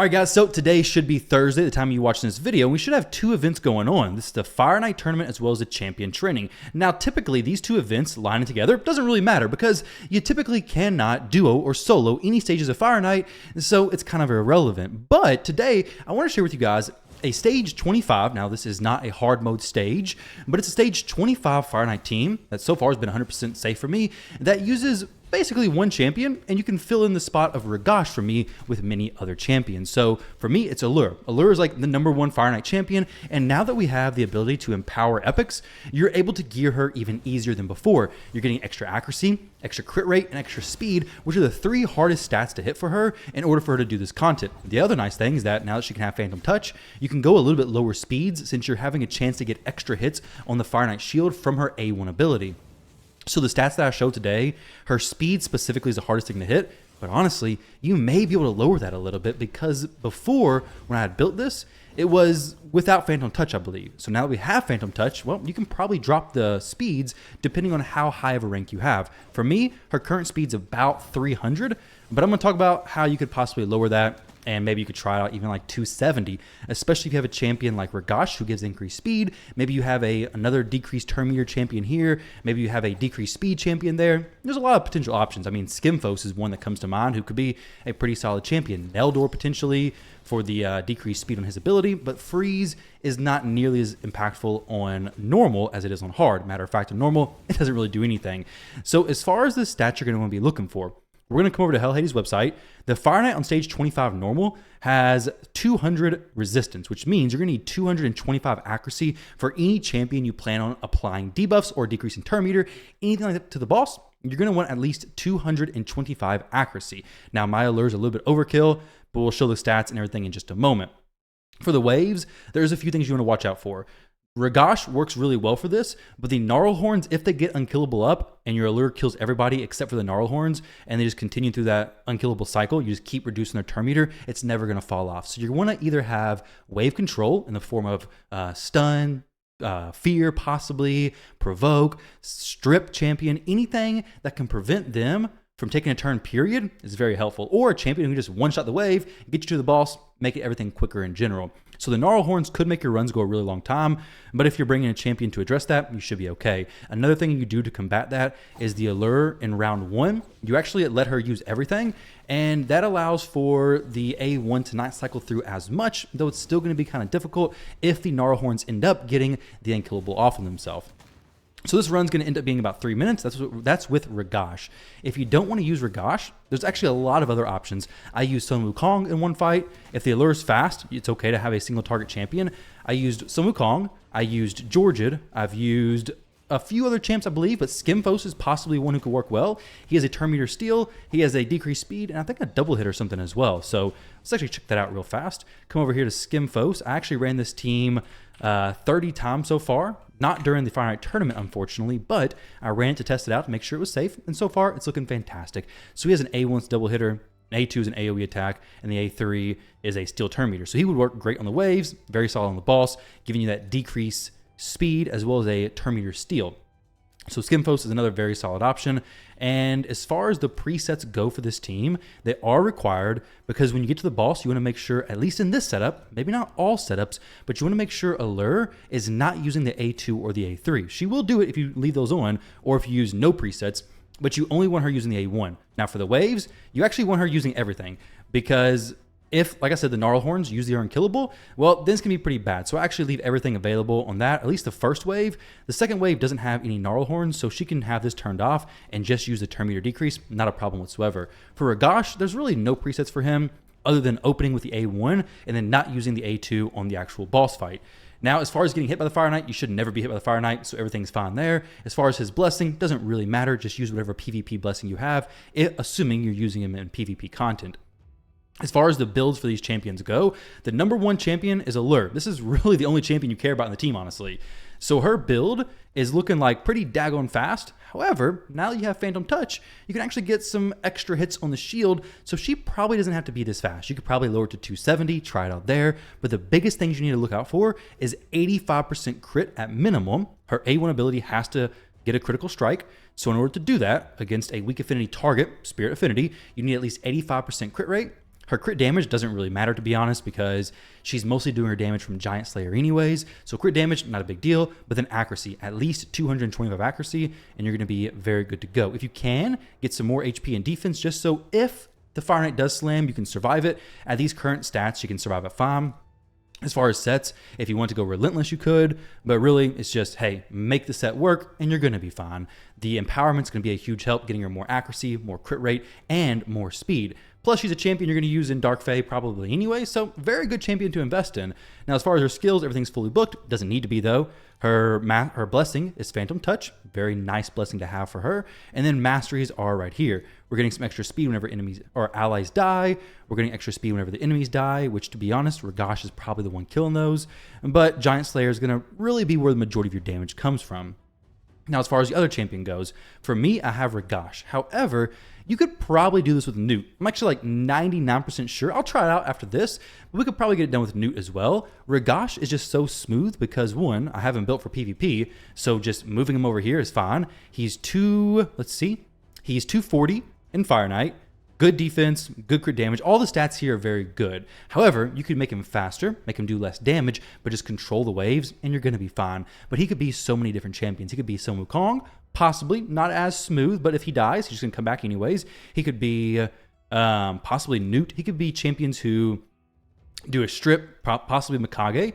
All right, guys, so today should be Thursday, the time you watch this video, and we should have two events going on. This is the Fire Night tournament as well as the champion training. Now, typically, these two events lining together doesn't really matter because you typically cannot duo or solo any stages of Fire Night, so it's kind of irrelevant. But today, I want to share with you guys a stage 25. Now, this is not a hard mode stage, but it's a stage 25 Fire Night team that so far has been 100% safe for me that uses basically one champion, and you can fill in the spot of Ragash for me with many other champions. So for me, it's Allure. Allure is like the #1 Fire Night champion, and now that we have the ability to empower epics, you're able to gear her even easier than before. You're getting extra accuracy, extra crit rate, and extra speed, which are the three hardest stats to hit for her in order for her to do this content. The other nice thing is that now that she can have Phantom Touch, you can go a little bit lower speeds since you're having a chance to get extra hits on the Fire Night shield from her A1 ability. So the stats that I showed today, her speed specifically is the hardest thing to hit, but honestly, you may be able to lower that a little bit because before, when I had built this, it was without Phantom Touch, I believe. So now that we have Phantom Touch, well, you can probably drop the speeds depending on how high of a rank you have. For me, her current speed's about 300, but I'm gonna talk about how you could possibly lower that, and maybe you could try out even like 270, especially if you have a champion like Ragash who gives increased speed. Maybe you have another decreased turn meter champion here. Maybe you have a decreased speed champion there. There's a lot of potential options. I mean, Skimfos is one that comes to mind who could be a pretty solid champion. Neldor potentially for the decreased speed on his ability, but Freeze is not nearly as impactful on normal as it is on hard. Matter of fact, on normal, it doesn't really do anything. So as far as the stats you're going to want to be looking for, we're going to come over to Hell Hades' website. The Fire Night on stage 25 normal has 200 resistance, which means you're going to need 225 accuracy for any champion you plan on applying debuffs or decreasing turn meter, anything like that to the boss. You're going to want at least 225 accuracy. Now, my allure is a little bit overkill, but we'll show the stats and everything in just a moment. For the waves, there's a few things you want to watch out for. Ragash works really well for this, but the Gnarlhorns, if they get unkillable up and your allure kills everybody except for the Gnarlhorns, and they just continue through that unkillable cycle, you just keep reducing their turn meter, it's never going to fall off. So you want to either have wave control in the form of stun, fear possibly, provoke, strip champion, anything that can prevent them from taking a turn period is very helpful. Or a champion who just one-shot the wave, get you to the boss, make everything quicker in general. So the Gnarlhorns could make your runs go a really long time, but if you're bringing a champion to address that, you should be okay. Another thing you do to combat that is the allure in round 1. You actually let her use everything, and that allows for the A1 to not cycle through as much, though it's still going to be kind of difficult if the Gnarlhorns end up getting the unkillable off of themselves. So this run's going to end up being about 3 minutes. That's with Ragash. If you don't want to use Ragash, there's actually a lot of other options. I used Sun Wukong in one fight. If the allure is fast, it's okay to have a single target champion. I used Sun Wukong. I used Georgid. I've used a few other champs, I believe, but Skimfos is possibly one who could work well. He has a turn meter steal, he has a decreased speed, and I think a double hit or something as well. So let's actually check that out real fast. Come over here to Skimfos. I actually ran this team 30 times so far. Not during the Fire Night tournament, unfortunately, but I ran it to test it out to make sure it was safe, and so far it's looking fantastic. So he has an A1's double hitter, an A2 is an AoE attack, and the A3 is a steel turn meter. So he would work great on the waves, very solid on the boss, giving you that decrease speed as well as a turn meter steal. So Skimfos is another very solid option. And as far as the presets go for this team, they are required because when you get to the boss, you want to make sure, at least in this setup, maybe not all setups, but you want to make sure Allure is not using the A2 or the A3. She will do it if you leave those on or if you use no presets, but you only want her using the A1. Now for the waves, you actually want her using everything because if, like I said, the Gnarlhorns usually are unkillable, well, then it's going to be pretty bad. So I actually leave everything available on that, at least the first wave. The second wave doesn't have any Gnarlhorns, so she can have this turned off and just use the turn meter decrease. Not a problem whatsoever. For Ragash, there's really no presets for him other than opening with the A1 and then not using the A2 on the actual boss fight. Now, as far as getting hit by the Fire Night, you should never be hit by the Fire Night, so everything's fine there. As far as his blessing, doesn't really matter. Just use whatever PvP blessing you have, assuming you're using him in PvP content. As far as the builds for these champions go, the #1 champion is Allure. This is really the only champion you care about in the team, honestly. So her build is looking like pretty daggone fast. However, now that you have Phantom Touch, you can actually get some extra hits on the shield, so she probably doesn't have to be this fast. You could probably lower it to 270, try it out there, but the biggest things you need to look out for is 85% crit at minimum. Her A1 ability has to get a critical strike, so in order to do that against a weak affinity target, Spirit Affinity, you need at least 85% crit rate. Her crit damage doesn't really matter, to be honest, because she's mostly doing her damage from Giant Slayer anyways. So crit damage, not a big deal, but then accuracy, at least 225 accuracy, and you're going to be very good to go. If you can, get some more HP and defense, just so if the Fire Knight does slam, you can survive it. At these current stats, you can survive it fine. As far as sets, if you want to go relentless, you could, but really it's just, hey, make the set work and you're going to be fine. The empowerment's going to be a huge help, getting her more accuracy, more crit rate, and more speed. Plus, she's a champion you're going to use in Dark Fae probably anyway, so very good champion to invest in. Now, as far as her skills, everything's fully booked. Doesn't need to be, though. Her blessing is Phantom Touch. Very nice blessing to have for her. And then masteries are right here. We're getting some extra speed whenever enemies or allies die. We're getting extra speed whenever the enemies die, which, to be honest, Ragash is probably the one killing those. But Giant Slayer is going to really be where the majority of your damage comes from. Now, as far as the other champion goes, for me, I have Ragash. However, you could probably do this with Newt. I'm actually like 99% sure. I'll try it out after this, but we could probably get it done with Newt as well. Ragash is just so smooth because, one, I have him built for PvP, so just moving him over here is fine. He's he's 240 in Fire Knight. Good defense, good crit damage. All the stats here are very good. However, you could make him faster, make him do less damage, but just control the waves, and you're going to be fine. But he could be so many different champions. He could be Sun Wukong, possibly not as smooth, but if he dies, he's just going to come back anyways. He could be possibly Newt. He could be champions who do a strip, possibly Mikage.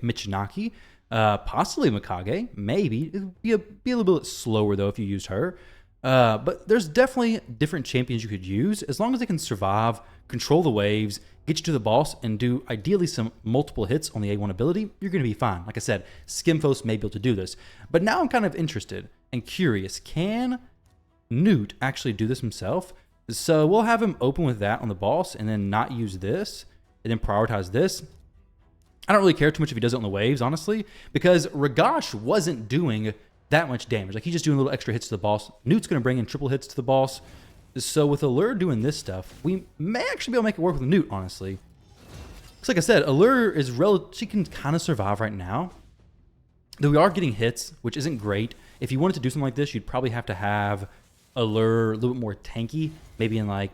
Michinaki. Possibly Mikage, maybe. It would be a little bit slower, though, if you used her. But there's definitely different champions you could use as long as they can survive, control the waves, get you to the boss, and do ideally some multiple hits on the A1 ability. You're going to be fine. Like I said, Skimfos may be able to do this. But now I'm kind of interested and curious. Can Newt actually do this himself? So we'll have him open with that on the boss and then not use this and then prioritize this. I don't really care too much if he does it on the waves, honestly, because Ragash wasn't doing that much damage. Like, he's just doing little extra hits to the boss. Newt's going to bring in triple hits to the boss. So with Allure doing this stuff, we may actually be able to make it work with Newt, honestly. Because like I said, Allure is she can kind of survive right now. Though we are getting hits, which isn't great. If you wanted to do something like this, you'd probably have to have Allure a little bit more tanky. Maybe in like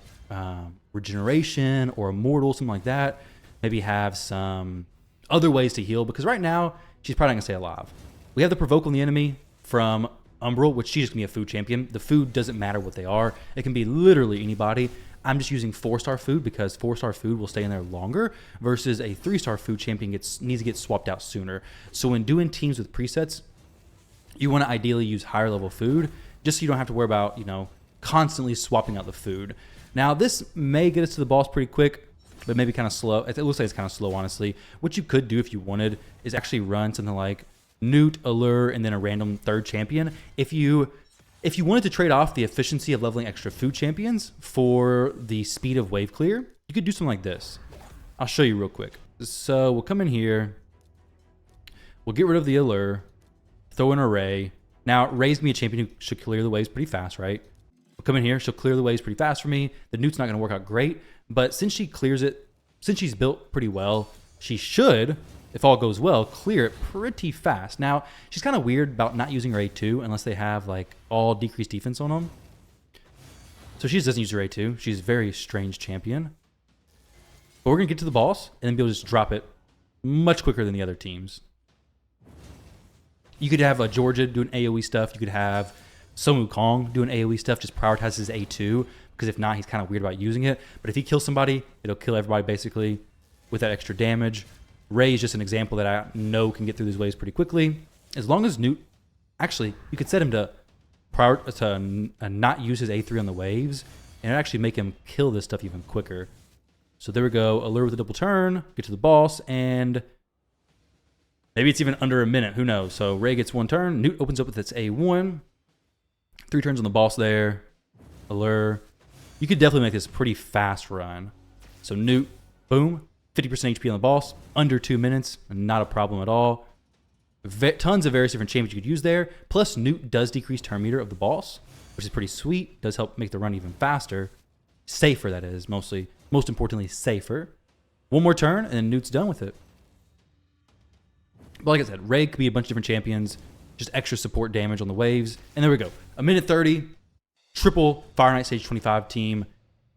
Regeneration or Immortal, something like that. Maybe have some other ways to heal. Because right now, she's probably not going to stay alive. We have the Provoke on the enemy from Umbral, which she's just going to be a food champion. The food doesn't matter what they are. It can be literally anybody. I'm just using 4-star food because 4-star food will stay in there longer versus a 3-star food champion needs to get swapped out sooner. So when doing teams with presets, you want to ideally use higher level food just so you don't have to worry about, constantly swapping out the food. Now, this may get us to the boss pretty quick, but maybe kind of slow. It looks like it's kind of slow, honestly. What you could do if you wanted is actually run something like Newt, Allure, and then a random third champion. If you wanted to trade off the efficiency of leveling extra food champions for the speed of wave clear, you could do something like this. I'll show you real quick. So we'll come in here. We'll get rid of the Allure. Throw in a Ray. Now, Ray's going to be a champion who should clear the waves pretty fast, right? We'll come in here. She'll clear the waves pretty fast for me. The Newt's not going to work out great. But since she clears it, since she's built pretty well, she should, if all goes well, clear it pretty fast. Now, she's kind of weird about not using her A2 unless they have like all decreased defense on them. So she just doesn't use her A2. She's a very strange champion. But we're going to get to the boss and then be able to just drop it much quicker than the other teams. You could have a Georgia doing AoE stuff. You could have Sun Wukong doing AoE stuff, just prioritize his A2, because if not, he's kind of weird about using it. But if he kills somebody, it'll kill everybody basically with that extra damage. Ray is just an example that I know can get through these waves pretty quickly. As long as Newt, actually, you could set him to not use his A3 on the waves, and it'd actually make him kill this stuff even quicker. So there we go. Allure with a double turn, get to the boss, and maybe it's even under a minute. Who knows? So Ray gets one turn. Newt opens up with its A1. 3 turns on the boss there. Allure. You could definitely make this a pretty fast run. So Newt, boom. 50% HP on the boss, under 2 minutes, not a problem at all. Tons of various different champions you could use there. Plus, Newt does decrease turn meter of the boss, which is pretty sweet. Does help make the run even faster. Safer, that is, most importantly, safer. One more turn, and then Newt's done with it. But like I said, Ray could be a bunch of different champions, just extra support damage on the waves. And there we go. 1 minute 30, triple Fire Knight Stage 25 team.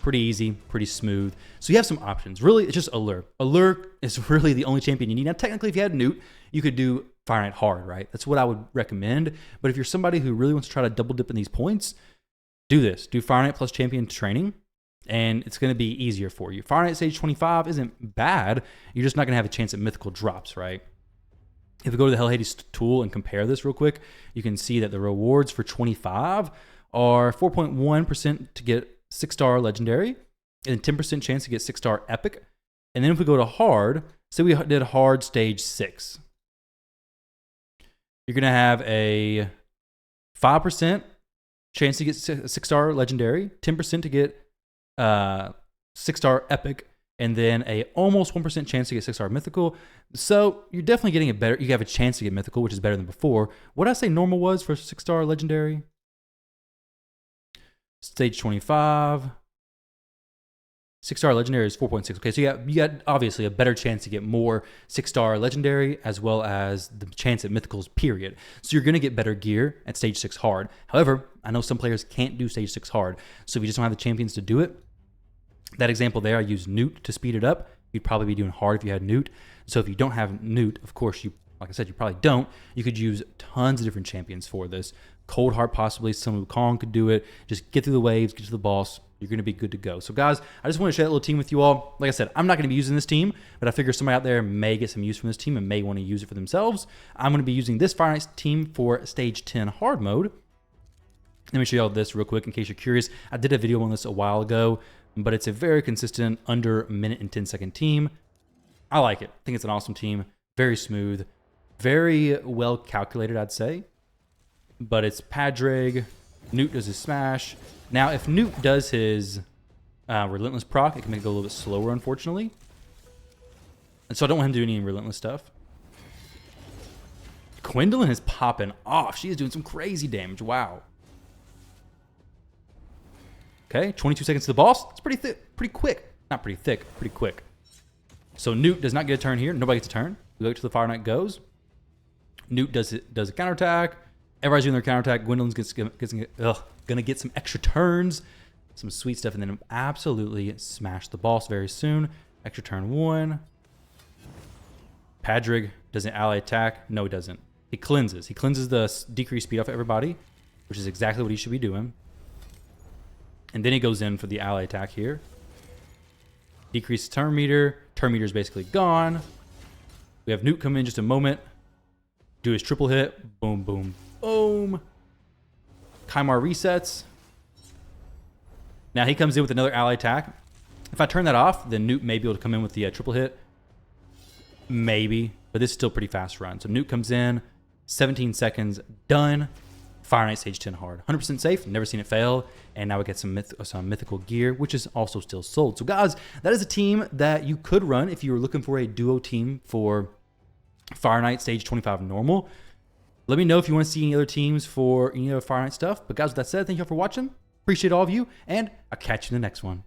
Pretty easy, pretty smooth. So you have some options. Really, it's just Allure. Allure is really the only champion you need. Now, technically, if you had Newt, you could do FIREKNIGHT hard, right? That's what I would recommend. But if you're somebody who really wants to try to double dip in these points, do this. Do FIREKNIGHT plus champion training, and it's going to be easier for you. FIREKNIGHT stage 25 isn't bad. You're just not going to have a chance at mythical drops, right? If we go to the Hell Hades tool and compare this real quick, you can see that the rewards for 25 are 4.1% to get 6-star legendary and 10% chance to get 6-star epic. And then if we go to hard, say we did hard stage 6, you're going to have a 5% chance to get 6-star legendary, 10% to get 6-star epic, and then a almost 1% chance to get 6-star mythical. So you're definitely getting you have a chance to get mythical, which is better than before. What did I say normal was for 6-star legendary? Stage 25. 6-star legendary is 4.6. Okay, so you got obviously a better chance to get more 6-star legendary as well as the chance at mythicals, period. So you're going to get better gear at stage 6 hard. However, I know some players can't do stage 6 hard. So if you just don't have the champions to do it, that example there, I used Newt to speed it up. You'd probably be doing hard if you had Newt. So if you don't have Newt, of course, like I said, you probably don't. You could use tons of different champions for this. Cold Heart possibly, some Kong could do it. Just get through the waves, get to the boss. You're going to be good to go. So guys, I just want to share that little team with you all. Like I said, I'm not going to be using this team, but I figure somebody out there may get some use from this team and may want to use it for themselves. I'm going to be using this FIREKNIGHT team for stage 10 hard mode. Let me show you all this real quick in case you're curious. I did a video on this a while ago, but it's a very consistent under minute and 10-second team. I like it. I think it's an awesome team. Very smooth. Very well calculated, I'd say. But it's Padraig. Newt does his smash. Now, if Newt does his relentless proc, it can make it go a little bit slower, unfortunately. And so I don't want him to do any relentless stuff. Gwendolyn is popping off. She is doing some crazy damage. Wow. Okay, 22 seconds to the boss. It's pretty thick, pretty quick. Not pretty thick, pretty quick. So Newt does not get a turn here. Nobody gets a turn. We wait till the FIREKNIGHT goes. Newt does a counterattack. Everybody's doing their counterattack. Gwendolyn's gonna get some extra turns, some sweet stuff, and then absolutely smash the boss very soon. Extra turn 1. Padraig does an ally attack. No, he doesn't. He cleanses. He cleanses the decreased speed off of everybody, which is exactly what he should be doing. And then he goes in for the ally attack here. Decrease turn meter. Turn meter is basically gone. We have Newt come in just a moment. Do his triple hit. Boom, boom, boom. Kymar resets. Now he comes in with another ally attack. If I turn that off, then Newt may be able to come in with the triple hit. Maybe. But this is still pretty fast run. So Newt comes in. 17 seconds. Done. FIREKNIGHT stage 10 hard. 100% safe. Never seen it fail. And now we get some mythical gear, which is also still sold. So guys, that is a team that you could run if you were looking for a duo team for FIREKNIGHT stage 25 normal. Let me know if you want to see any other teams for any other FIREKNIGHT stuff. But guys, with that said, thank you all for watching. Appreciate all of you. And I'll catch you in the next one.